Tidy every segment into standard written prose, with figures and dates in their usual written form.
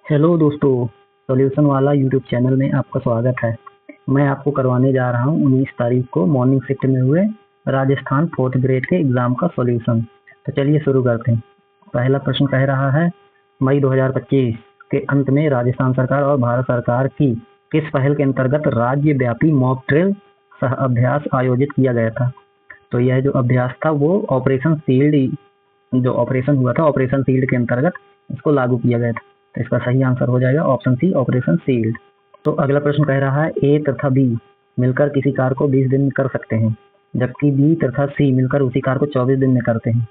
Hello दोस्तों, solution वाला YouTube channel में आपका स्वागत है। मैं आपको करवाने जा रहा हूँ 19 तारीख को मॉर्निंग शिफ्ट में हुए राजस्थान 4th ग्रेड के एग्ज़ाम का सॉल्यूशन। तो चलिए शुरू करते हैं। पहला प्रश्न कह रहा है, मई 2025 के अंत में राजस्थान सरकार और भारत सरकार की किस पहल के अंतर्गत राज्य व्यापी मॉक ड्रिल सह अभ्यास आयोजित किया गया था। तो यह जो अभ्यास था वो ऑपरेशन शील्ड, जो ऑपरेशन हुआ था ऑपरेशन शील्ड के अंतर्गत इसको लागू किया गया था। तो इसका सही आंसर हो जाएगा ऑप्शन सी, ऑपरेशन शील्ड। तो अगला प्रश्न कह रहा है, ए तथा बी मिलकर किसी कार्य को 20 दिन में कर सकते हैं, जबकि बी तथा सी मिलकर उसी कार्य को 24 दिन में करते हैं।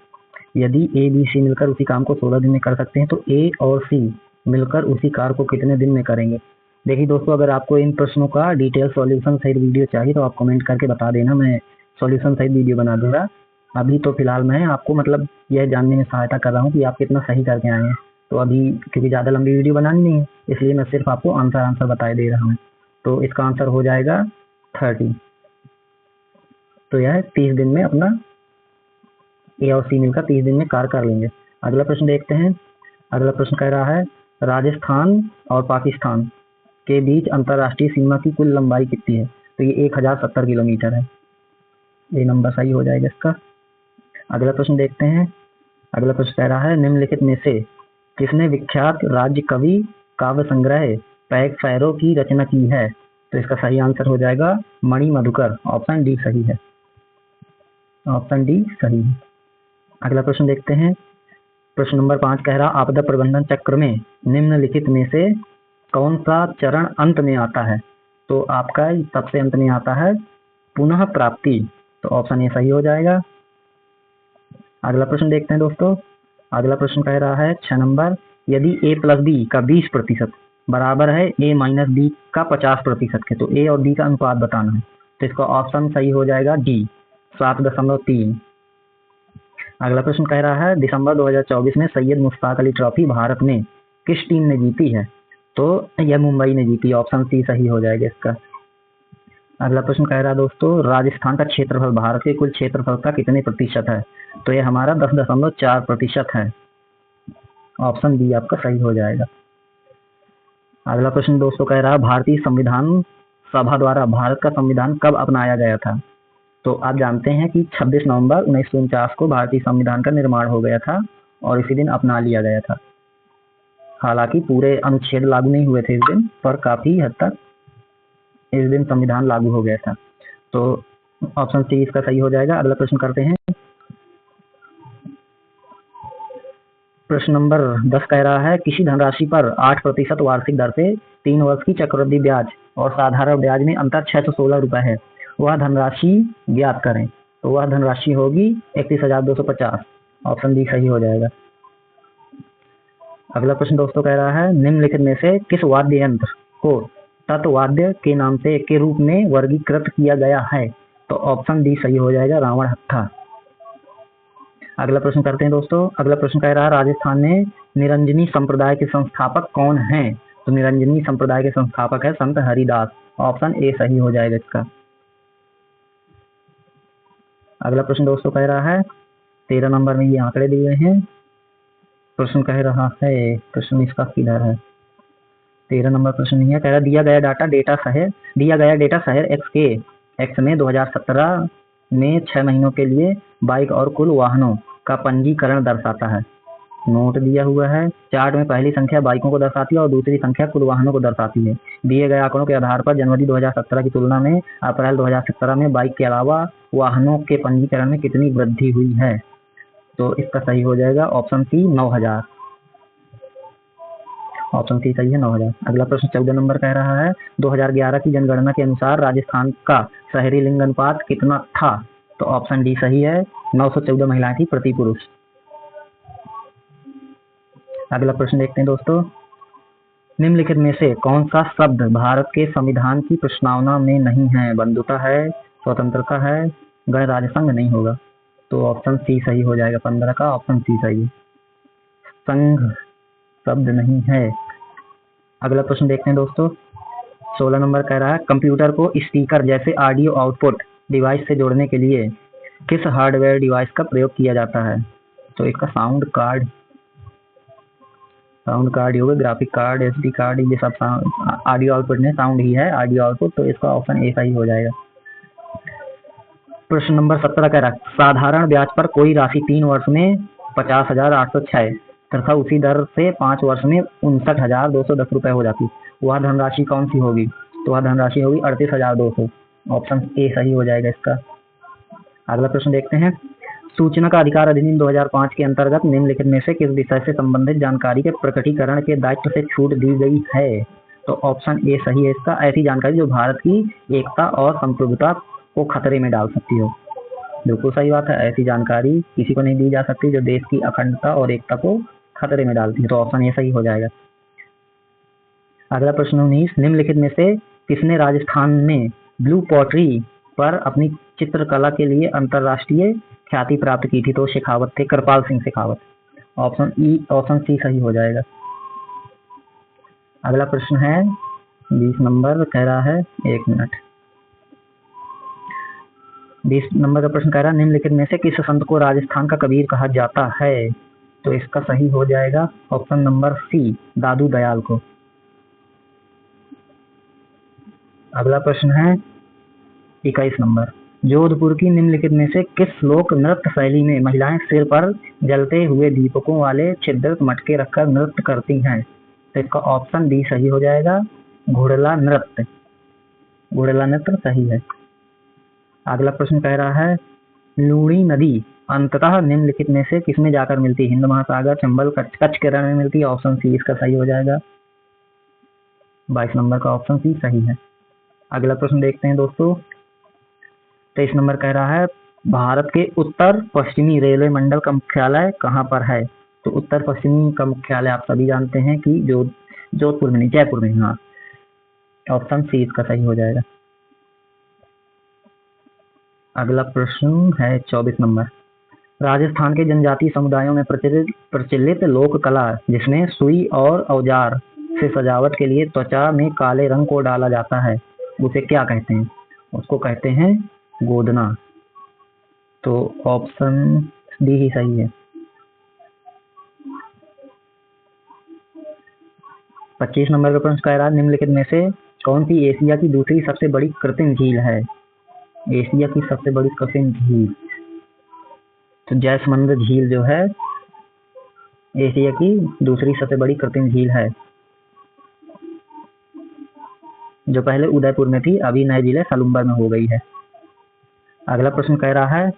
यदि ए बी सी मिलकर उसी काम को 16 दिन में कर सकते हैं तो ए और सी मिलकर उसी कार्य को कितने दिन में करेंगे। देखिए दोस्तों, अगर आपको इन प्रश्नों का डिटेल सॉल्यूशन सहित वीडियो चाहिए तो आप कमेंट करके बता देना, मैं सॉल्यूशन सहित वीडियो बना दूंगा। अभी तो फिलहाल मैं आपको यह जानने में सहायता कर रहा हूँ कि आप कितना सही करके आए हैं। तो अभी क्योंकि ज़्यादा लंबी वीडियो बनानी नहीं है, इसलिए मैं सिर्फ आपको आंसर बताए दे रहा हूँ। तो इसका आंसर हो जाएगा 30। तो यह 30 दिन में अपना ए और सी मिलकर 30 दिन में कार्य कर लेंगे। अगला प्रश्न देखते हैं। अगला प्रश्न कह रहा है, राजस्थान और पाकिस्तान के बीच अंतर्राष्ट्रीय सीमा की कुल लंबाई कितनी है। तो ये 1070 किलोमीटर है। ये नंबर सही हो जाएगा इसका। अगला प्रश्न देखते हैं। अगला प्रश्न कह रहा है, निम्नलिखित में से किसने विख्यात राज्य कवि काव्य संग्रह पैक फैरो की रचना की है। तो इसका सही आंसर हो जाएगा मणि मधुकर। ऑप्शन डी सही है। ऑप्शन डी सही है। अगला प्रश्न देखते हैं। प्रश्न नंबर 5 कह रहा, आपदा प्रबंधन चक्र में निम्नलिखित में से कौन सा चरण अंत में आता है। तो आपका सबसे अंत में आता है पुनः प्राप्ति। तो ऑप्शन ए सही हो जाएगा। अगला प्रश्न देखते हैं दोस्तों। अगला प्रश्न कह रहा है 6 नंबर, यदि a प्लस बी का 20% बराबर है a माइनस बी का 50% के, तो a और b का अनुपात बताना है। तो इसका ऑप्शन सही हो जाएगा डी, 7.3। अगला प्रश्न कह रहा है, दिसंबर 2024 में सैयद मुश्ताक अली ट्रॉफी भारत में किस टीम ने जीती है। तो यह मुंबई ने जीती। ऑप्शन सी सही हो जाएगा इसका। अगला प्रश्न कह रहा है दोस्तों, राजस्थान का क्षेत्रफल भारत के कुल क्षेत्रफल का कितने प्रतिशत है। तो यह हमारा 10.4% है। ऑप्शन बी आपका सही हो जाएगा। अगला प्रश्न दोस्तों कह रहा है, भारतीय संविधान सभा द्वारा भारत का संविधान कब अपनाया गया था। तो आप जानते हैं कि 26 नवंबर 1949 को भारतीय संविधान का निर्माण हो गया था और इसी दिन अपना लिया गया था। हालांकि पूरे अनुच्छेद लागू नहीं हुए थे इस दिन, पर काफी हद तक इस दिन संविधान लागू हो गया था। तो ऑप्शन सी इसका सही हो जाएगा। अगला प्रश्न करते हैं। प्रश्न नंबर 10 कह रहा है, किसी धनराशि पर 8% वार्षिक दर से 3 वर्ष की चक्रवृद्धि ब्याज और साधारण ब्याज में अंतर 616 रुपए है, वह धनराशि ज्ञात करें। तो वह धनराशि होगी 31,250। ऑप्शन डी सही हो जाएगा। अगला प्रश्न दोस्तों कह रहा है, निम्नलिखित में से किस वाद्य यंत्र को तत्वाद्य के नाम से के रूप में वर्गीकृत किया गया है। तो ऑप्शन डी सही हो जाएगा, रावण हत्था। अगला प्रश्न करते हैं दोस्तों। अगला प्रश्न कह रहा है, राजस्थान में निरंजनी संप्रदाय के संस्थापक कौन हैं। तो निरंजनी संप्रदाय के संस्थापक है संत हरिदास। ऑप्शन ए सही हो जाएगा इसका। अगला प्रश्न दोस्तों कह रहा है, 13 नंबर में ये आंकड़े दिए हैं। प्रश्न कह रहा है, प्रश्न इसका किधर है। 13 नंबर प्रश्न नहीं है। कह रहा, दिया गया डेटा शहर एक्स में 2017 में 6 महीनों के लिए बाइक और कुल वाहनों का पंजीकरण दर्शाता है। नोट दिया हुआ है। चार्ट में पहली संख्या बाइकों को दर्शाती है और दूसरी संख्या कुल वाहनों को दर्शाती है। दिए गए आंकड़ों के आधार पर जनवरी 2017 की तुलना में अप्रैल 2017 में बाइक के अलावा वाहनों के पंजीकरण में कितनी वृद्धि हुई है। तो इसका सही हो जाएगा ऑप्शन सी, 9000। ऑप्शन सी सही है, 9000। अगला प्रश्न 14 नंबर कह रहा है, 2011 की जनगणना के अनुसार राजस्थान का शहरी लिंग अनुपात कितना था। तो ऑप्शन डी सही है, 914 महिलाएं थी प्रति पुरुष। अगला प्रश्न देखते हैं दोस्तों। निम्नलिखित में से कौन सा शब्द भारत के संविधान की प्रस्तावना में नहीं है। बंधुता है, स्वतंत्रता है, गणराज्य संघ नहीं होगा। तो ऑप्शन सी सही हो जाएगा। 15 का ऑप्शन सी सही है, संघ शब्द नहीं है। अगला प्रश्न देखते हैं दोस्तों। 16 नंबर कह रहा है, कंप्यूटर को स्पीकर जैसे ऑडियो आउटपुट डिवाइस से जोड़ने के लिए किस हार्डवेयर डिवाइस का प्रयोग किया जाता है। तो इसका साउंड कार्ड साउंड कार्ड हो गए, ग्राफिक कार्ड, एसडी कार्ड, ये सब ऑडियो आउटपुट नहीं, साउंड ही है ऑडियो आउटपुट, तो इसका ऑप्शन ए सही हो जाएगा। प्रश्न नंबर 17 कह रहा है साधारण ब्याज पर कोई राशि 3 वर्ष में 50,806 तथा उसी दर से 5 वर्ष में 59,210 रुपए हो जाती, वह धनराशि कौन सी होगी? तो वह धनराशि होगी 38,200। ऑप्शन ए सही हो जाएगा इसका। अगला प्रश्न देखते हैं, सूचना का अधिकार अधिनियम 2005 के अंतर्गत निम्नलिखित में से किस विषय से संबंधित जानकारी के प्रकटीकरण के दायित्व से छूट दी गई है? तो ऑप्शन ए सही है इसका। ऐसी जानकारी जो भारत की एकता और संप्रभुता को खतरे में डाल सकती हो। बिल्कुल सही बात है, ऐसी जानकारी किसी को नहीं दी जा सकती जो देश की अखंडता और एकता को खतरे में डालती है, तो ऑप्शन ए सही हो जाएगा। अगला प्रश्न 19, निम्नलिखित में से किसने राजस्थान में ब्लू पॉटरी पर अपनी चित्रकला के लिए अंतरराष्ट्रीय ख्याति प्राप्त की थी? तो शेखावत थे, कृपाल सिंह शेखावत। ऑप्शन सी सही हो जाएगा। अगला प्रश्न है 20 नंबर, कह रहा है 1 मिनट। 20 नंबर का प्रश्न कह रहा है निम्नलिखित में से किस संत को राजस्थान का कबीर कहा जाता है? तो इसका सही हो जाएगा ऑप्शन नंबर सी, दादू दयाल को। अगला प्रश्न है 21 नंबर, जोधपुर की निम्नलिखित में से किस लोक नृत्य शैली में महिलाएं सिर पर जलते हुए दीपकों वाले छिद्रित मटके रखकर नृत्य करती हैं? तो इसका ऑप्शन डी सही हो जाएगा, घुड़ला नृत्य। घुड़ला नृत्य सही है। अगला प्रश्न कह रहा है लूणी नदी अंततः निम्नलिखित में से किसमें जाकर मिलती? हिंद महासागर, चंबल, कच्छ के रण में मिलती है। ऑप्शन सी इसका सही हो जाएगा। 22 नंबर का ऑप्शन सी सही है। अगला प्रश्न देखते हैं दोस्तों, 23 नंबर कह रहा है भारत के उत्तर पश्चिमी रेलवे मंडल का मुख्यालय कहाँ पर है? तो उत्तर पश्चिमी का मुख्यालय आप सभी जानते हैं कि जोधपुर में नहीं, जयपुर में। हाँ, ऑप्शन सी इसका सही हो जाएगा। अगला प्रश्न है 24 नंबर, राजस्थान के जनजातीय समुदायों में प्रचलित लोक कला जिसमें सुई और औजार से सजावट के लिए त्वचा में काले रंग को डाला जाता है उसे क्या कहते हैं? उसको कहते हैं गोदना। तो ऑप्शन डी ही सही है। 25 नंबर का प्रश्न कह रहा है निम्नलिखित में से कौन सी एशिया की दूसरी सबसे बड़ी कृत्रिम झील है? एशिया की सबसे बड़ी कृत्रिम झील, तो जैसमंद झील जो है एशिया की दूसरी सबसे बड़ी कृत्रिम झील है, जो पहले उदयपुर में थी, अभी नए जिले सलुम्बर में हो गई है। अगला प्रश्न कह रहा है,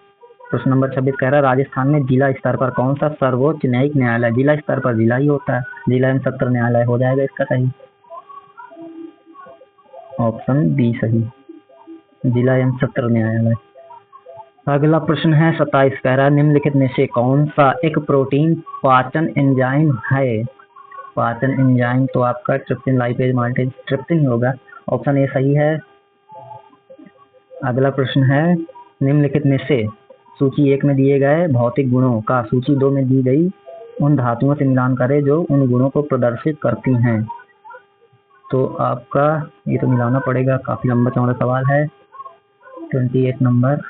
प्रश्न नंबर 26 कह रहा है राजस्थान में जिला स्तर पर कौन सा सर्वोच्च न्यायिक न्यायालय? जिला स्तर पर जिला ही होता है, जिला एवं सत्र न्यायालय हो जाएगा इसका सही। ऑप्शन बी सही, जिला एवं सत्र न्यायालय। अगला प्रश्न है 27 कह रहा है निम्नलिखित में से कौन सा एक प्रोटीन पाचन एंजाइम है? पाचन एंजाइम तो आपका ट्रिप्सिन, लाइपेज, माल्टेज, ट्रिप्सिन ही होगा। ऑप्शन ए सही है। अगला प्रश्न है निम्नलिखित में से सूची 1 में दिए गए भौतिक गुणों का सूची 2 में दी गई उन धातुओं से मिलान करें जो उन गुणों को प्रदर्शित करती हैं। तो आपका ये तो मिलाना पड़ेगा, काफी लंबा चौड़ा सवाल है। 28 नंबर,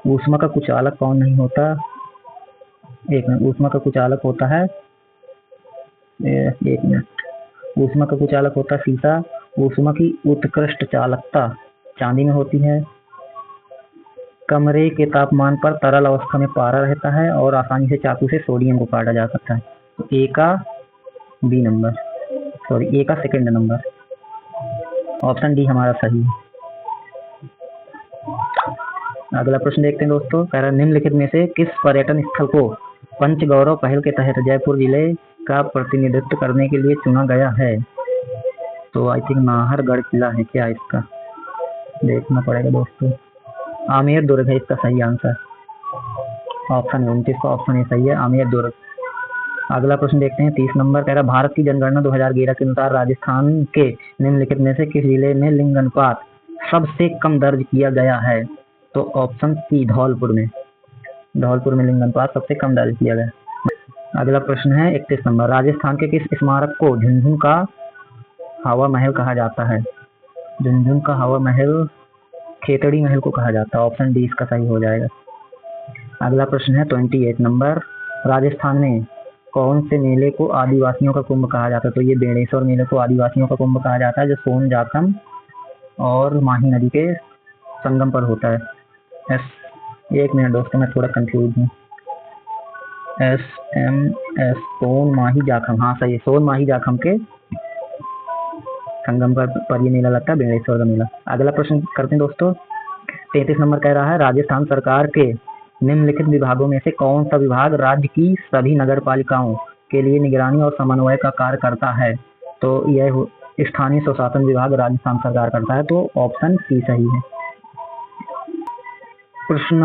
ऊष्मा का कुचालक कौन नहीं होता? एक मिनट, ऊष्मा का कुचालक होता है, एक मिनट, ऊष्मा का कुचालक होता है शीशा। ऊष्मा की उत्कृष्ट चालकता चांदी में होती है। कमरे के तापमान पर तरल अवस्था में पारा रहता है और आसानी से चाकू से सोडियम को काटा जा सकता है। तो ए का बी नंबर, सॉरी ए का सेकंड नंबर, ऑप्शन डी हमारा सही है। अगला प्रश्न देखते हैं दोस्तों, कह रहा है निम्नलिखित में से किस पर्यटन स्थल को पंचगौरव पहल के तहत जयपुर जिले का प्रतिनिधित्व करने के लिए चुना गया है? तो आई थिंक नाहरगढ़ किला है क्या? इसका देखना पड़ेगा दोस्तों। आमेर दुर्ग है इसका सही आंसर। ऑप्शन 29 का ऑप्शन ए सही है, आमेर दुर्ग। अगला प्रश्न देखते हैं 30 नंबर, कह रहा भारत की जनगणना 2011 के अनुसार राजस्थान के निम्नलिखित में से किस जिले में लिंग अनुपात सबसे कम दर्ज किया गया है? तो ऑप्शन सी धौलपुर में, धौलपुर में लिंग अनुपात सबसे कम दर्ज किया गया। अगला प्रश्न है 31 नंबर, राजस्थान के किस स्मारक को झुनझुन का हवा महल कहा जाता है? झुनझुन का हवा महल खेतड़ी महल को कहा जाता है। ऑप्शन डी इसका सही हो जाएगा। अगला प्रश्न है 28 नंबर, राजस्थान में कौन से मेले को आदिवासियों का कुंभ कहा जाता है? तो ये बेणेश्वर मेले को आदिवासियों का कुंभ कहा जाता है, जो सोन जाखम और माही नदी के संगम पर होता है। एक मिनट दोस्तों, मैं थोड़ा कंफ्यूज हूँ। SMS सोन माही जाखम, हाँ सही है, सोन माही जाखम के संगम पर ये मेला लगता है, बेणेश्वर का मेला। अगला प्रश्न करते हैं दोस्तों। 33 नंबर कह रहा है, राजस्थान सरकार के निम्नलिखित विभागों में से कौन सा विभाग राज्य की सभी नगर पालिकाओं के लिए निगरानी और समन्वय का कार्य करता है? तो यह स्थानीय स्वशासन विभाग राजस्थान सरकार करता है, तो ऑप्शन सी सही है। प्रश्न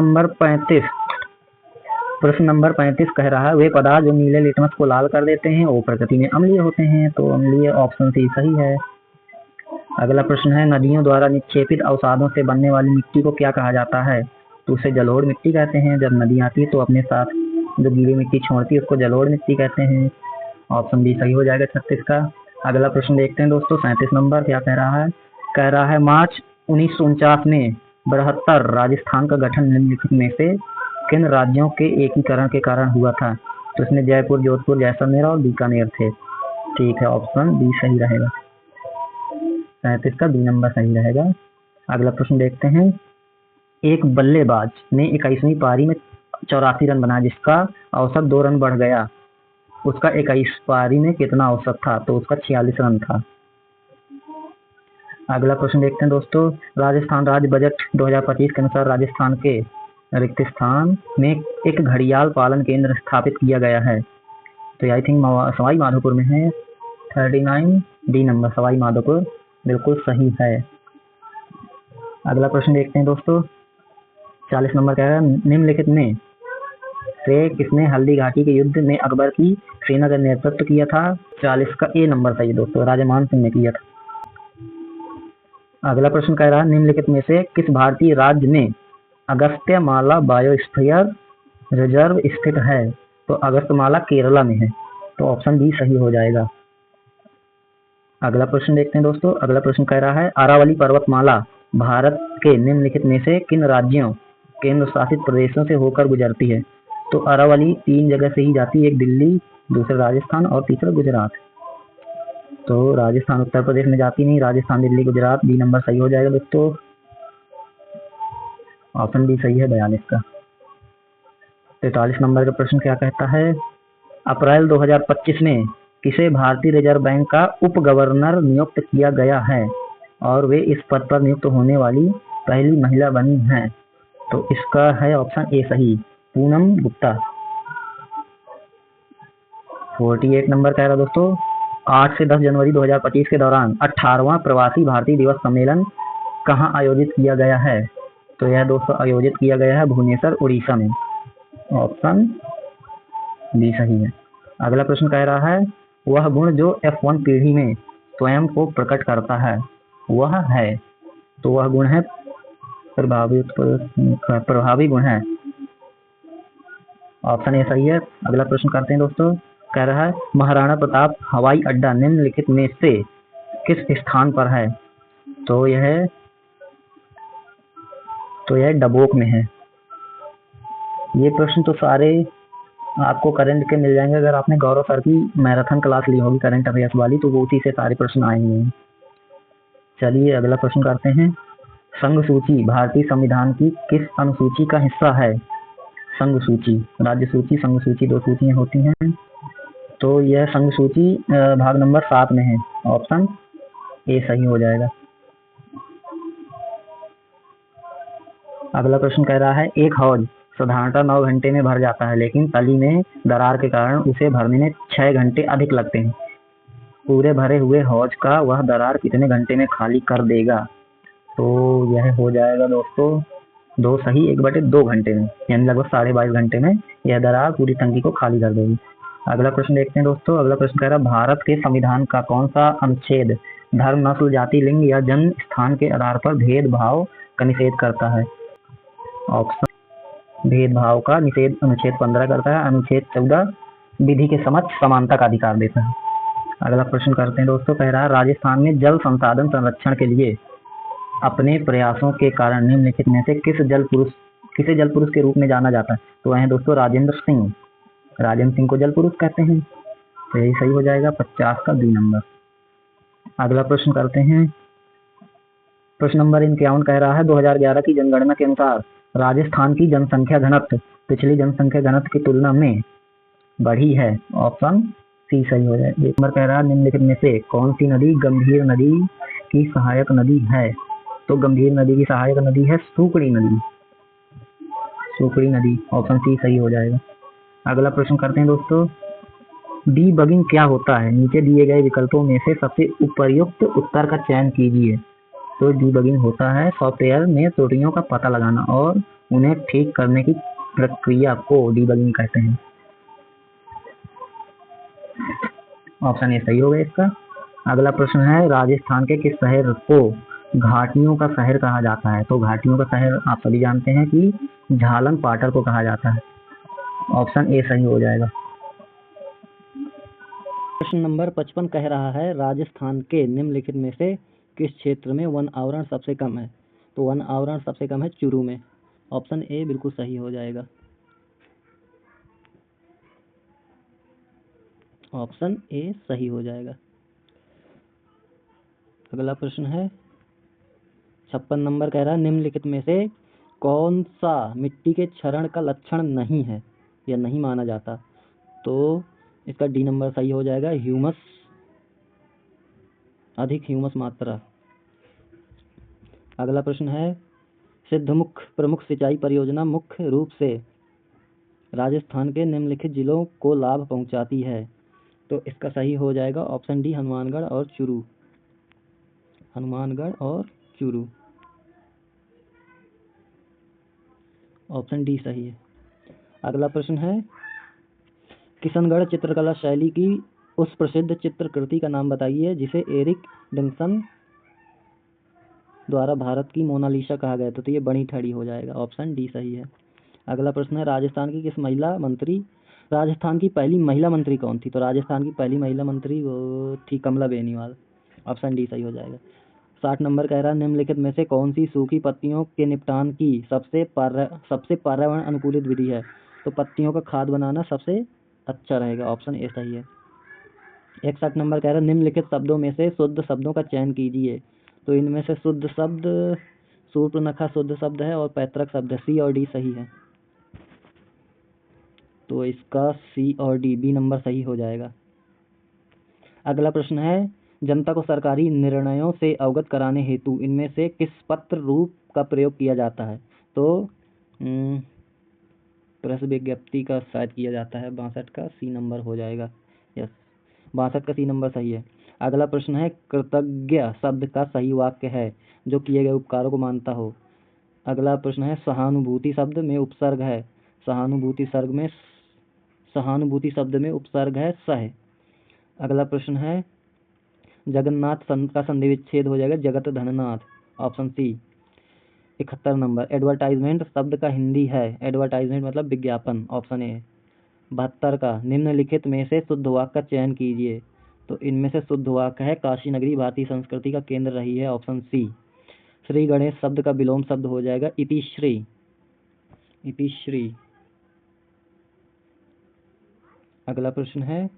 नंबर 35 कह रहा है, वे पदार्थ जो नीले लिटमस को लाल कर देते हैं वो प्रकृति में अम्लीय होते हैं, तो अम्लीय ऑप्शन सी सही है। अगला प्रश्न है, नदियों द्वारा निक्षेपित अवसादों से बनने वाली मिट्टी को क्या कहा जाता है? तो उसे जलोढ़ मिट्टी कहते हैं। जब नदी आती है तो अपने साथ जो गीली मिट्टी छोड़ती है उसको जलोढ़ मिट्टी कहते हैं। ऑप्शन बी सही हो जाएगा 36 का। अगला प्रश्न देखते हैं दोस्तों, 37 नंबर क्या कह रहा है? कह रहा है, मार्च 1949 में बृहत्तर राजस्थान का गठन निम्नलिखित में से किन राज्यों के एकीकरण के कारण हुआ था? तो इसमें जयपुर, जोधपुर, जैसलमेर और बीकानेर थे। ठीक है, ऑप्शन बी सही रहेगा। 37 का बी नंबर सही रहेगा। अगला प्रश्न देखते हैं, एक बल्लेबाज ने 21वीं पारी में 84 रन बनाया, जिसका औसत 2 रन बढ़ गया। उसका 21 पारी में कितना औसत था? तो उसका 46 रन था। अगला प्रश्न देखते हैं दोस्तों, राजस्थान राज्य बजट 2025 के अनुसार राजस्थान के रिक्त स्थान में एक घड़ियाल पालन केंद्र स्थापित किया गया है। तो आई थिंक सवाई माधोपुर में है। 39 डी नंबर सवाई माधोपुर बिल्कुल सही है। अगला प्रश्न देखते हैं दोस्तों, 40 नंबर कह रहा है, निम्नलिखित में से किसने हल्दी घाटी के युद्ध में अकबर की सेना का नेतृत्व किया था? 40 का ए नंबर सही है दोस्तों, राजा मान सिंह ने किया था। अगला प्रश्न कह रहा है, निम्नलिखित में से किस भारतीय राज्य में अगस्त्यमाला बायोस्फीयर रिजर्व स्थित है? तो अगस्त्यमाला केरला में है, तो ऑप्शन बी सही हो जाएगा। अगला प्रश्न देखते हैं दोस्तों। अगला प्रश्न कह रहा है, अरावली पर्वतमाला भारत के निम्नलिखित में से किन राज्यों, केंद्र शासित प्रदेशों से होकर गुजरती है? तो अरावली 3 जगह से ही जाती है, एक दिल्ली, दूसरा राजस्थान और तीसरा गुजरात। तो राजस्थान उत्तर प्रदेश में जाती नहीं, राजस्थान, दिल्ली, गुजरात, बी नंबर सही हो जाएगा दोस्तों। ऑप्शन बी सही है 42 का। 43 नंबर का प्रश्न क्या कहता है, अप्रैल 2025 में किसे भारतीय रिजर्व बैंक का उप गवर्नर नियुक्त किया गया है और वे इस पद पर नियुक्त होने वाली पहली महिला बनी हैं? तो इसका है ऑप्शन ए सही, पूनम गुप्ता। 48 नंबर कह रहा दोस्तों, 8 से 10 जनवरी 2025 के दौरान 18वां प्रवासी भारतीय दिवस सम्मेलन कहाँ आयोजित किया गया है? तो यह दोस्तों आयोजित किया गया है भुवनेश्वर, उड़ीसा में। ऑप्शन बी सही है। अगला प्रश्न कह रहा है, वह गुण जो F1 पीढ़ी में स्वयं को प्रकट करता है वह है? तो वह गुण है प्रभावी गुण है। ऑप्शन ए सही है। अगला प्रश्न करते हैं दोस्तों, कह रहा है, महाराणा प्रताप हवाई अड्डा निम्नलिखित में से किस स्थान पर है? तो यह डबोक में है। ये प्रश्न तो सारे आपको करंट के मिल जाएंगे, अगर आपने गौरव सर की मैराथन क्लास ली होगी करंट अफेयर्स वाली, तो वो उसी से सारे प्रश्न आएंगे। चलिए अगला प्रश्न करते हैं, संघ सूची भारतीय संविधान की किस अनुसूची का हिस्सा है? संघ सूची, राज्य सूची, संघ सूची, 2 सूचियां होती हैं। तो यह संघ सूची भाग नंबर 7 में है, ऑप्शन ए सही हो जाएगा। अगला प्रश्न कह रहा है, एक हौज साधारणतः 9 घंटे में भर जाता है, लेकिन तली में दरार के कारण उसे भरने में 6 घंटे अधिक लगते हैं। पूरे भरे हुए हौज का वह दरार कितने घंटे में खाली कर देगा? तो यह हो जाएगा दोस्तों 2 सही 1/2 घंटे में, यानी लगभग 22.5 घंटे में यह दरार पूरी टंकी को खाली कर देगी। अगला प्रश्न देखते हैं दोस्तों। अगला प्रश्न कह रहा है, भारत के संविधान का कौन सा अनुच्छेद धर्म, नस्ल, जाति, लिंग या जन्म स्थान के आधार पर भेदभाव का निषेध करता है? ऑप्शन भेदभाव का निषेध अनुच्छेद 15 करता है। अनुच्छेद 14 विधि के समक्ष समानता का अधिकार देता है। अगला प्रश्न करते हैं दोस्तों, कह रहा है, राजस्थान में जल संसाधन संरक्षण के लिए अपने प्रयासों के कारण निम्नलिखित में से किसे जल पुरुष के रूप में जाना जाता है? तो वह है दोस्तों राजेंद्र सिंह। राजन सिंह को जल पुरुष कहते हैं। तो यही सही हो जाएगा 50 का बी नंबर। अगला प्रश्न करते हैं। प्रश्न नंबर 51 कह रहा है 2011 की जनगणना के अनुसार राजस्थान की जनसंख्या घनत्व पिछली जनसंख्या घनत्व की तुलना में बढ़ी है। ऑप्शन सी सही हो जाए। एक नंबर कह रहा है निम्नलिखित में से कौन सी नदी गंभीर नदी की सहायक नदी है। तो गंभीर नदी की सहायक नदी है सुकड़ी नदी। सुकड़ी नदी ऑप्शन सी सही हो जाएगा। अगला प्रश्न करते हैं दोस्तों। डीबगिंग क्या होता है। नीचे दिए गए विकल्पों में से सबसे उपयुक्त उत्तर का चयन कीजिए। तो डीबगिंग होता है सॉफ्टवेयर में त्रुटियों का पता लगाना और उन्हें ठीक करने की प्रक्रिया को डीबगिंग कहते हैं। ऑप्शन ए सही होगा इसका। अगला प्रश्न है राजस्थान के किस शहर को घाटियों का शहर कहा जाता है। तो घाटियों का शहर आप सभी जानते हैं कि झालन पाटर को कहा जाता है। ऑप्शन ए सही हो जाएगा। प्रश्न नंबर 55 कह रहा है राजस्थान के निम्नलिखित में से किस क्षेत्र में वन आवरण सबसे कम है। तो वन आवरण सबसे कम है चूरू में। ऑप्शन ए बिल्कुल सही हो जाएगा। ऑप्शन ए सही हो जाएगा। अगला प्रश्न है 56 नंबर कह रहा है निम्नलिखित में से कौन सा मिट्टी के क्षरण का लक्षण नहीं है या नहीं माना जाता। तो इसका डी नंबर सही हो जाएगा। ह्यूमस, अधिक ह्यूमस मात्रा। अगला प्रश्न है सिद्धमुख प्रमुख सिंचाई परियोजना मुख्य रूप से राजस्थान के निम्नलिखित जिलों को लाभ पहुंचाती है। तो इसका सही हो जाएगा ऑप्शन डी हनुमानगढ़ और चूरू। हनुमानगढ़ और चूरू ऑप्शन डी सही है। अगला प्रश्न है किशनगढ़ चित्रकला शैली की उस प्रसिद्ध चित्रकृति का नाम बताइए जिसे एरिक डिक्सन द्वारा भारत की मोनालिसा कहा गया था। तो ये बड़ी ठड़ी हो जाएगा। ऑप्शन डी सही है। अगला प्रश्न है राजस्थान की राजस्थान की पहली महिला मंत्री कौन थी। तो राजस्थान की पहली महिला मंत्री वो थी कमला बेनीवाल। ऑप्शन डी सही हो जाएगा। 60 नंबर कह रहा है निम्नलिखित में से कौन सी सूखी पत्तियों के निपटान की सबसे पर्यावरण अनुकूलित विधि है। तो पत्तियों का खाद बनाना सबसे अच्छा रहेगा। ऑप्शन ए सही है। 61 नंबर कह रहा है निम्नलिखित शब्दों में से शुद्ध शब्दों का चयन कीजिए। तो इनमें से शुद्ध शब्द शूर्पणखा शुद्ध शब्द है और पैतृक शब्द है। सी और डी सही है। तो इसका सी और डी बी नंबर सही हो जाएगा। अगला प्रश्न है जनता को सरकारी निर्णयों से अवगत कराने हेतु इनमें से किस पत्र रूप का प्रयोग किया जाता है। तो प्रेस विज्ञप्ति का शायद किया जाता है। 62 का सी नंबर हो जाएगा। यस 62 का सी नंबर सही है। अगला प्रश्न है कृतज्ञ शब्द का सही वाक्य है जो किए गए उपकारों को मानता हो। अगला प्रश्न है सहानुभूति शब्द में उपसर्ग है। सहानुभूति शब्द में उपसर्ग है सह। अगला प्रश्न है जगन्नाथ का संधि विच्छेद हो जाएगा जगत धननाथ। Option C. 71 नंबर एडवर्टाइजमेंट शब्द का हिंदी है। एडवर्टाइजमेंट मतलब विज्ञापन। Option A. 72 का निम्नलिखित में से शुद्ध वाक्य का चयन कीजिए। तो इनमें से शुद्ध वाक्य है काशी नगरी भारतीय संस्कृति का केंद्र रही है। Option C. श्री गणेश शब्द का विलोम शब्द हो जाएगा इतिश्री। अगला प्रश्न है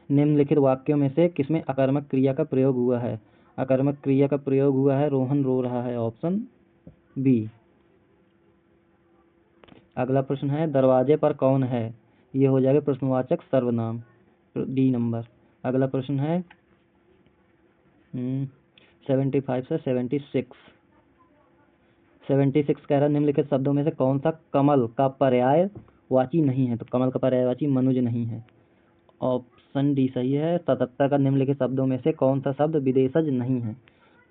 निम्नलिखित वाक्यों में से किसमें अकर्मक क्रिया का प्रयोग हुआ है। अकर्मक क्रिया का प्रयोग हुआ है रोहन रो रहा है। Option B. अगला प्रश्न है दरवाजे पर कौन है। ये हो जाएगा प्रश्नवाचक सर्वनाम। D number. अगला प्रश्न है 75 से 76 कह रहा है निम्नलिखित शब्दों में से कौन सा कमल का पर्यायवाची नहीं है। तो कमल का पर्यायवाची मनुज नहीं है। ऑप्शन डी सही है। 77 का निम्नलिखित शब्दों में से कौन सा शब्द विदेशज नहीं है।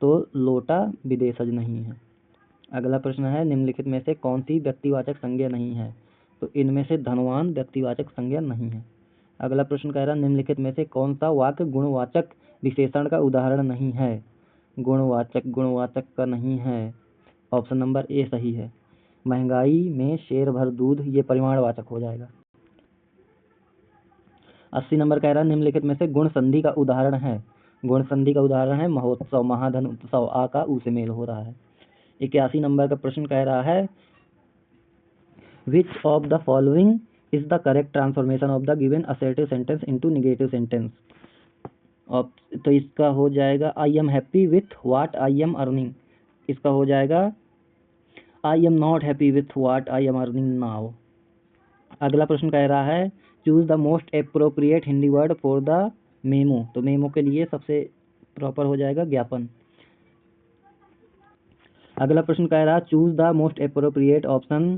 तो लोटा विदेशज नहीं है। अगला प्रश्न है निम्नलिखित में से कौन सी व्यक्तिवाचक संज्ञा नहीं है। तो इनमें से धनवान व्यक्तिवाचक संज्ञा नहीं है। अगला प्रश्न कह रहा है निम्नलिखित में से कौन सा वाक्य गुणवाचक विशेषण का उदाहरण नहीं है। गुणवाचक का नहीं है। ऑप्शन नंबर ए सही है। महंगाई में शेर भर दूध ये परिमाणवाचक हो जाएगा। 80 नंबर कह रहा है निम्नलिखित में से गुण संधि का उदाहरण है। गुण संधि का उदाहरण है महोत्सव महाधन उत्सव। आ का ऊ से मेल हो रहा है। 81 नंबर का प्रश्न कह रहा है which of the following is the correct transformation of the given assertive sentence into negative sentence. तो इसका हो जाएगा I am happy with what I am earning. इसका हो जाएगा I am not happy with what I am earning now. अगला प्रश्न कह रहा है choose the most appropriate Hindi word for the memo. तो मेमो के लिए सबसे प्रॉपर हो जाएगा ज्ञापन। अगला प्रश्न कह रहा है choose the most appropriate option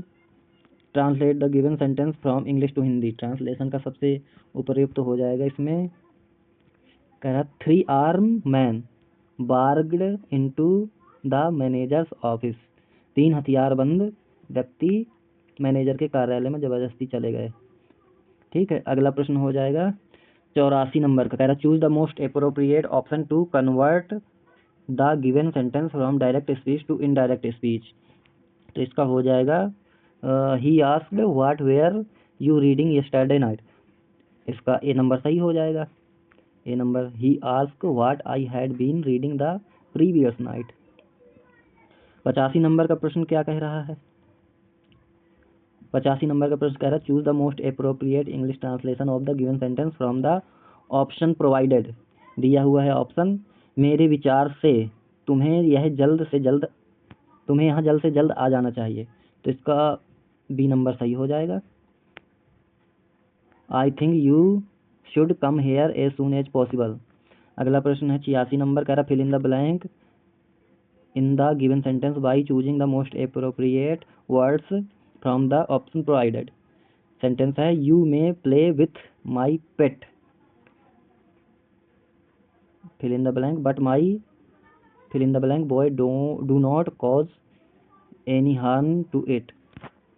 translate the given sentence from English to Hindi. Translation का सबसे उपयुक्त तो हो जाएगा इसमें, कह रहा 3 armed men barged into the manager's office. 3 हथियारबंद व्यक्ति मैनेजर के कार्यालय में जबरदस्ती चले गए। ठीक है, अगला प्रश्न हो जाएगा 84 नंबर का, कह रहा choose the most appropriate option to convert the given sentence from direct speech to indirect speech. तो इसका हो जाएगा he asked what were you reading yesterday night. इसका ए नंबर सही हो जाएगा, A number. He asked what I had been reading the previous night. 85 number का प्रश्न क्या कह रहा है, 85 नंबर का प्रश्न कह रहा है choose the most appropriate English translation of the given sentence from the option provided. दिया हुआ है ऑप्शन, मेरे विचार से तुम्हें यहाँ जल्द से जल्द आ जाना चाहिए। तो इसका बी नंबर सही हो जाएगा। I think you should come here as soon as possible. अगला प्रश्न है 86 नंबर, कह रहा fill in the blank in the given sentence by choosing the most appropriate words from the option provided. Sentence है you may play with my pet fill in the blank but my fill in the blank boy do not cause any harm to it.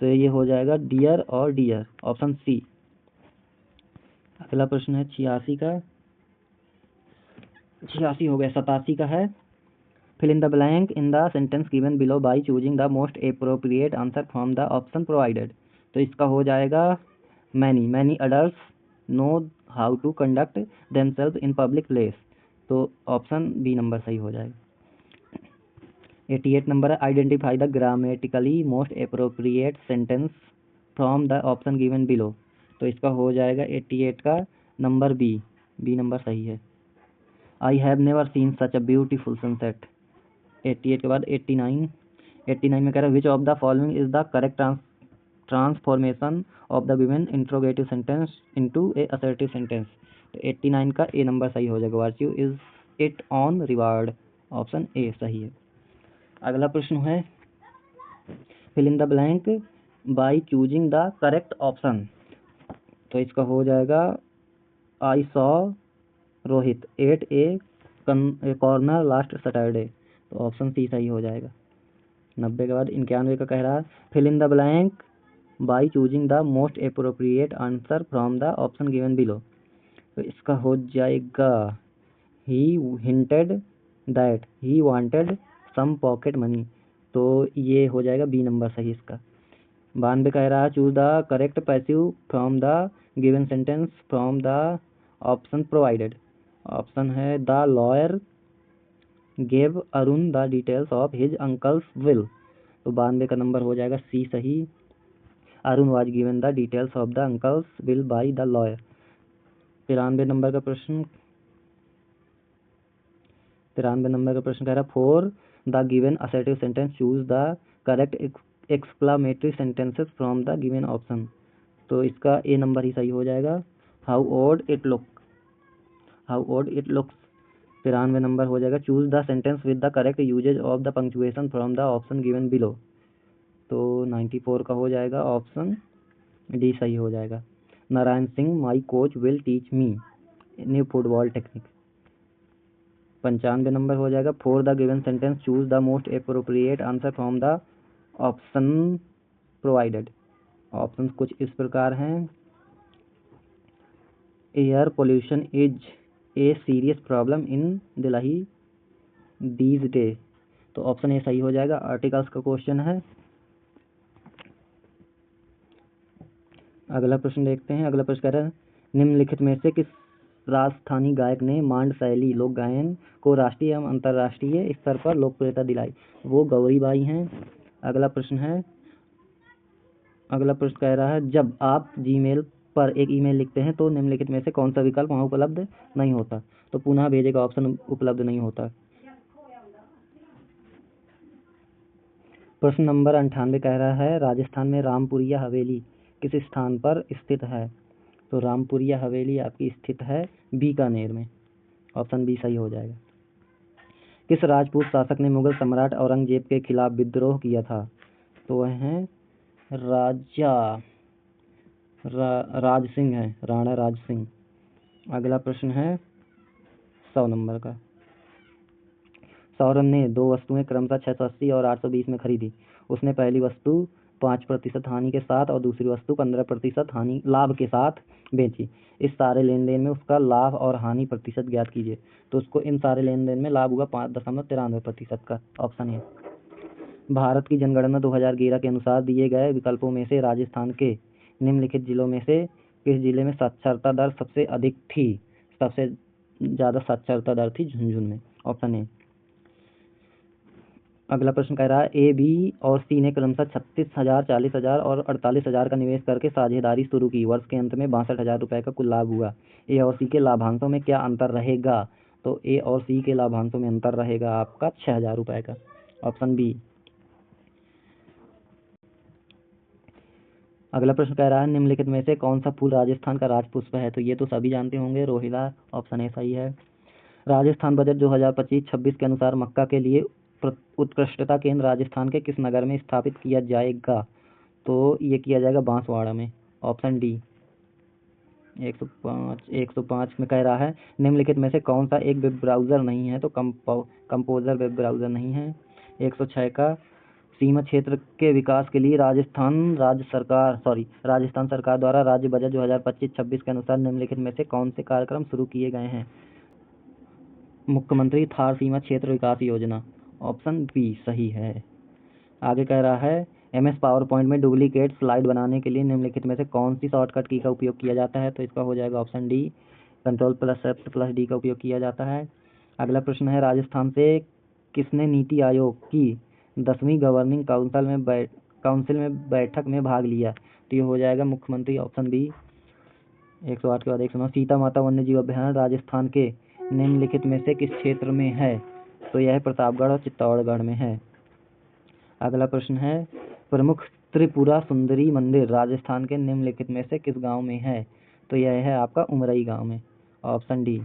तो ये हो जाएगा dear और dear, option C. अगला प्रश्न है 86 का, 86 हो गया। 87 का है fill in the blank in the sentence given below by choosing the most appropriate answer from the option provided. तो इसका हो जाएगा many adults know how to conduct themself in public place. तो ऑप्शन बी नंबर सही हो जाएगा। 88 number है identify the grammatically most appropriate sentence from the option given below. तो इसका हो जाएगा 88 का नंबर बी नंबर सही है। I have never seen such a beautiful sunset. 88 के बाद 89 में कह रहा है which of the following is the correct transformation of the given interrogative sentence into a assertive sentence. तो 89 का ए नंबर सही हो जाएगा, virtue is it on reward, option A सही है। अगला प्रश्न है fill in the blank by choosing the correct option. तो इसका हो जाएगा आई saw Rohit at a corner last Saturday. तो ऑप्शन सी सही हो जाएगा। 90 के बाद 91 का कह रहा है fill in the blank by choosing the most appropriate answer from the option given below. तो इसका हो जाएगा he hinted that he wanted some pocket money. तो ये हो जाएगा बी नंबर सही इसका। 92 कह रहा है choose the correct passive from the given sentence from the option provided. Option है the lawyer gave Arun the details of his uncle's will. तो 92 का नंबर हो जाएगा सी सही। Arun was given the details of the uncle's will by the lawyer. 93 number का प्रश्न कह रहा for the given assertive sentence choose the correct exclamatory sentences from the given option. तो इसका ए नंबर ही सही हो जाएगा, how odd it looks. 93 number हो जाएगा choose the sentence with the correct usage of the punctuation from the option given below. तो 94 का हो जाएगा, ऑप्शन डी सही हो जाएगा, Narayan Singh my coach will teach me new football technique. 95 number हो जाएगा for the given sentence choose the most appropriate answer from the option provided. Option कुछ इस प्रकार हैं, air pollution is a serious problem in Delhi these day. तो option A सही हो जाएगा। आर्टिकल्स का क्वेश्चन है। अगला प्रश्न देखते हैं। अगला प्रश्न कह रहा है निम्नलिखित में से किस राजस्थानी गायक ने मांड शैली लोक गायन को राष्ट्रीय एवं अंतर्राष्ट्रीय स्तर पर लोकप्रियता दिलाई। वो गौरी बाई हैं। अगला प्रश्न है अगला प्रश्न कह रहा है, जब आप जीमेल पर एक ईमेल लिखते हैं तो निम्नलिखित में से कौन सा विकल्प वहाँ उपलब्ध नहीं होता? तो पुनः भेजे का ऑप्शन उपलब्ध नहीं होता। प्रश्न नंबर 98 कह रहा है, राजस्थान में रामपुरिया हवेली किस स्थान पर स्थित है? तो रामपुरिया हवेली आपकी स्थित है बीकानेर में। ऑप्शन बी सही हो जाएगा। किस राजपूत शासक ने मुगल सम्राट औरंगजेब के खिलाफ विद्रोह किया था? तो वह हैं राज सिंह है, राणा राज सिंह। अगला प्रश्न है 100 नंबर का। सौरभ ने दो वस्तुएं क्रमशः 680 और 820 में खरीदी। उसने पहली वस्तु 5% हानि के साथ और दूसरी वस्तु 15% हानि लाभ के साथ बेची। इस सारे लेन देन में उसका लाभ और हानि प्रतिशत ज्ञात कीजिए। तो उसको इन सारे लेन देन में लाभ हुआ 5.93% का। ऑप्शन है। भारत की जनगणना 2011 के अनुसार दिए गए विकल्पों में से राजस्थान के निम्नलिखित जिलों में से किस जिले में साक्षरता दर सबसे अधिक थी? सबसे ज्यादा साक्षरता दर थी झुंझुनू में। Option A. अगला प्रश्न कह रहा है, ए, बी और सी ने क्रमशः 36,000, 40,000 और 48,000 का निवेश करके साझेदारी शुरू की। वर्ष के अंत में 62,000 रुपए का कुल लाभ हुआ। ए और सी के लाभांशों में क्या अंतर रहेगा? तो ए और सी के लाभांशों में अंतर रहेगा आपका 6,000 रुपए का। Option B. अगला प्रश्न कह रहा है, निम्नलिखित में से कौन सा फूल राजस्थान का राजपुष्प है? तो ये तो सभी जानते होंगे, रोहिला। ऑप्शन ए सही है। राजस्थान बजट 2025-26 के अनुसार मक्का के लिए उत्कृष्टता केंद्र राजस्थान के किस नगर में स्थापित किया जाएगा? तो ये किया जाएगा बांसवाड़ा में। Option D. 105 में कह रहा है, निम्नलिखित में से कौन सा एक वेब ब्राउजर नहीं है? तो कंपोजर वेब ब्राउजर नहीं है। 106 का, सीमा क्षेत्र के विकास के लिए राजस्थान सरकार द्वारा राज्य बजट 2025-26 के अनुसार निम्नलिखित में से कौन से कार्यक्रम शुरू किए गए हैं? मुख्यमंत्री थार सीमा क्षेत्र विकास योजना। ऑप्शन बी सही है। आगे कह रहा है, MS पावर पॉइंट में डुप्लीकेट स्लाइड बनाने के लिए निम्नलिखित में से कौन सी शॉर्टकट की का उपयोग किया जाता है? तो इसका हो जाएगा ऑप्शन डी, Ctrl+Shift+D का उपयोग किया जाता है। अगला प्रश्न है, राजस्थान से किसने नीति आयोग की 10वीं गवर्निंग काउंसिल में बैठक में भाग लिया? तो ये हो जाएगा मुख्यमंत्री। Option B. 108 के बाद 109, सीता माता वन्य जीव अभ्यारण्य राजस्थान के निम्नलिखित में से किस क्षेत्र में है? तो यह प्रतापगढ़ और चित्तौड़गढ़ में है। अगला प्रश्न है, प्रमुख त्रिपुरा सुंदरी मंदिर राजस्थान के निम्नलिखित में से किस गांव में है? तो यह है आपका उमरई गांव में। Option D.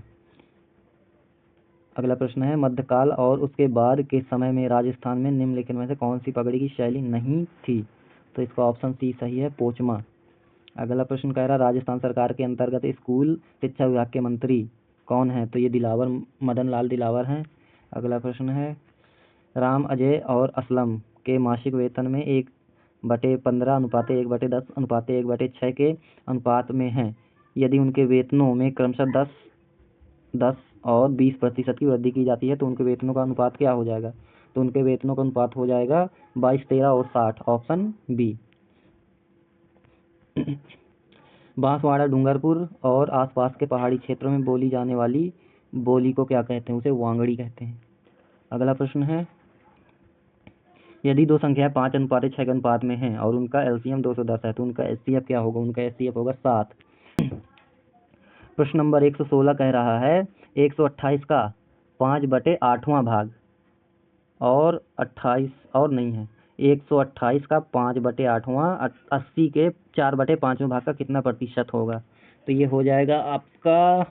अगला प्रश्न है, मध्यकाल और उसके बाद के समय में राजस्थान में निम्नलिखित में से कौन सी पगड़ी की शैली नहीं थी? तो इसका ऑप्शन सी सही है, पोचमा। अगला प्रश्न कह रहा, राजस्थान सरकार के अंतर्गत स्कूल शिक्षा विभाग के मंत्री कौन है? तो ये मदन लाल दिलावर हैं। अगला प्रश्न है, राम, अजय और असलम के मासिक वेतन में 1/15:1/10:1/6 के अनुपात में है। यदि उनके वेतनों में क्रमशः 10 और 20% की वृद्धि की जाती है तो उनके वेतनों का अनुपात क्या हो जाएगा? तो उनके वेतनों का अनुपात हो जाएगा 22, 13 और 60। Option B. बांसवाड़ा, डूंगरपुर और आसपास के पहाड़ी क्षेत्रों में बोली जाने वाली बोली को क्या कहते हैं? उसे वांगड़ी कहते हैं। अगला प्रश्न है, यदि दो संख्या 5:6 के अनुपात में है और उनका LCM 210 है तो उनका HCF क्या होगा? उनका HCF होगा 7। प्रश्न नंबर 116 कह रहा है, 128 का 5/8वां भाग और 28 और नहीं है, 128 का 5/8वां 80 के 4/5वें भाग का कितना प्रतिशत होगा? तो ये हो जाएगा आपका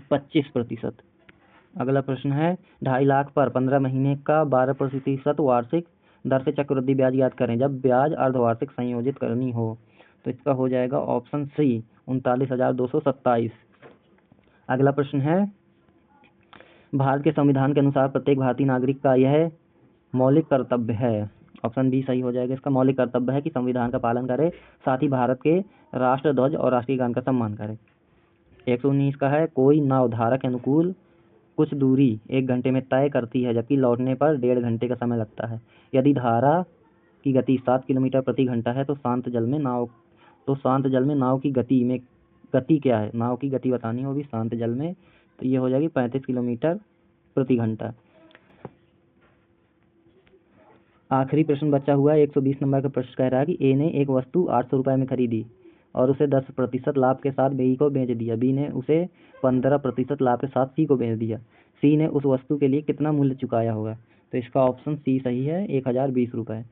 25%। अगला प्रश्न है, 2.5 लाख पर 15 महीने का 12% वार्षिक दर से चक्रवृद्धि ब्याज याद करें जब ब्याज अर्धवार्षिक संयोजित करनी हो। तो इसका हो जाएगा ऑप्शन सी, 39,227। अगला प्रश्न है, भारत के संविधान के अनुसार प्रत्येक भारतीय नागरिक का यह मौलिक कर्तव्य है। ऑप्शन बी सही हो जाएगा। इसका मौलिक कर्तव्य है कि संविधान का पालन करे, साथ ही भारत के राष्ट्र ध्वज और राष्ट्रीय गान का सम्मान करे। 119 का है, कोई नावधारक अनुकूल कुछ दूरी 1 घंटे में तय करती है जबकि लौटने पर 1.5 घंटे का समय लगता है। यदि धारा की गति 7 किलोमीटर प्रति घंटा है तो शांत जल में नाव की गति क्या है? नाव की गति बतानी होगी शांत जल में, तो ये हो जाएगी 35 किलोमीटर प्रति घंटा। आखिरी प्रश्न बचा हुआ है 120 नंबर का प्रश्न कह रहा है कि ए ने एक वस्तु 800 रुपये में खरीदी और उसे 10% लाभ के साथ बी को बेच दिया। बी ने उसे 15% लाभ के साथ सी को बेच दिया। सी ने उस वस्तु के लिए कितना मूल्य चुकाया होगा? तो इसका ऑप्शन सी सही है, 1020 रुपये।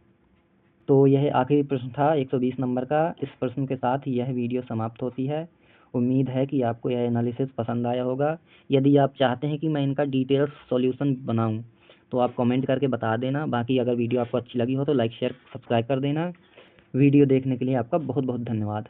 तो यह आखिरी प्रश्न था 120 नंबर का। इस प्रश्न के साथ ही यह वीडियो समाप्त होती है। उम्मीद है कि आपको यह एनालिसिस पसंद आया होगा। यदि आप चाहते हैं कि मैं इनका डिटेल्स सॉल्यूशन बनाऊं तो आप कमेंट करके बता देना। बाकी अगर वीडियो आपको अच्छी लगी हो तो लाइक शेयर सब्सक्राइब कर देना। वीडियो देखने के लिए आपका बहुत बहुत धन्यवाद।